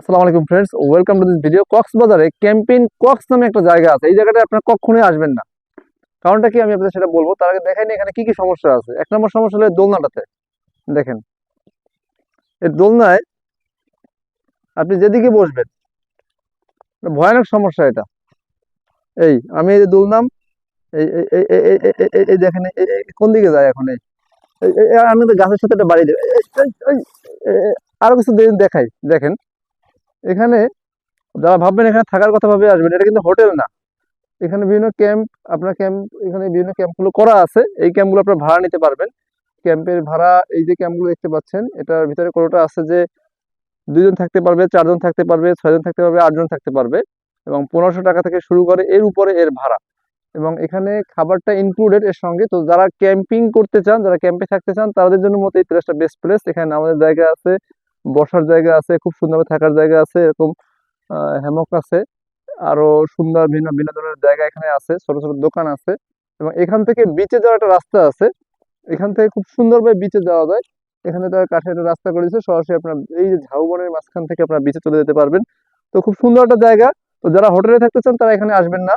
আসসালামু আলাইকুম friends, welcome to this video. কক্সবাজারে ক্যাম্পিং কক্স নামে একটা জায়গা আছে। এই জায়গাটা আপনারা কখনোই আসবেন না। কারণটা কি আমি আপনাদের সেটা বলবো। তার আগে দেখেন এখানে কি কি সমস্যা আছে। এক নম্বর সমস্যা হলো এই দোলনাটাতে। দেখেন এই দোলনায় আপনি যেদিকে বসবেন, ভয়ানক সমস্যা এটা। আমি এই যে দুলনাম, এই এই এই এই এই এই- এই- এই- এই দেখেন কোন দিকে যায় এখন। আমি তো গাছের সাথে একটা বাড়ি দেব। আরো কিছু দেখাই। দেখেন এখানে যারা ভাববেন এখানে থাকার কথা ভাবে আসবেন, এটা কিন্তু হোটেল না। এখানে বিভিন্ন ক্যাম্প, আপনার ক্যাম্প, এখানে বিভিন্ন ক্যাম্পগুলো করা আছে। এই ক্যাম্পগুলো আপনার ভাড়া নিতে পারবেন। ক্যাম্পের ভাড়া, এই যে ক্যাম্পগুলো দেখতে পাচ্ছেন, এটার ভিতরে কোনোটা আছে যে 2 জন থাকতে পারবে, 4 জন থাকতে পারবে, 6 জন থাকতে পারবে, 8 জন থাকতে পারবে। এবং 1500 টাকা থেকে শুরু করে, এর উপরে এর ভাড়া। এবং এখানে খাবারটা ইনক্লুডেড এর সঙ্গে। তো যারা ক্যাম্পিং করতে চান, যারা ক্যাম্পে থাকতে চান, তাদের জন্য মতো এই প্লেসটা বেস্ট প্লেস। এখানে আমাদের জায়গা আছে, বসার জায়গা আছে, খুব সুন্দরভাবে থাকার জায়গা আছে, এরকম হ্যামক আছে। আরো সুন্দর ভিন্ন বিনোদনের জায়গা এখানে আছে, ছোট ছোট দোকান আছে। এবং এখান থেকে বিচে যাওয়ার একটা রাস্তা আছে। এখান থেকে খুব সুন্দরভাবে বিচে যাওয়া যায়। এখানে তার কাছে একটা রাস্তা করে দিয়েছে, সরাসরি আপনার এই যে ঝাউবনের মাঝখান থেকে আপনার বিচে চলে যেতে পারবেন। তো খুব সুন্দর একটা জায়গা। তো যারা হোটেলে থাকতে চান তারা এখানে আসবেন না।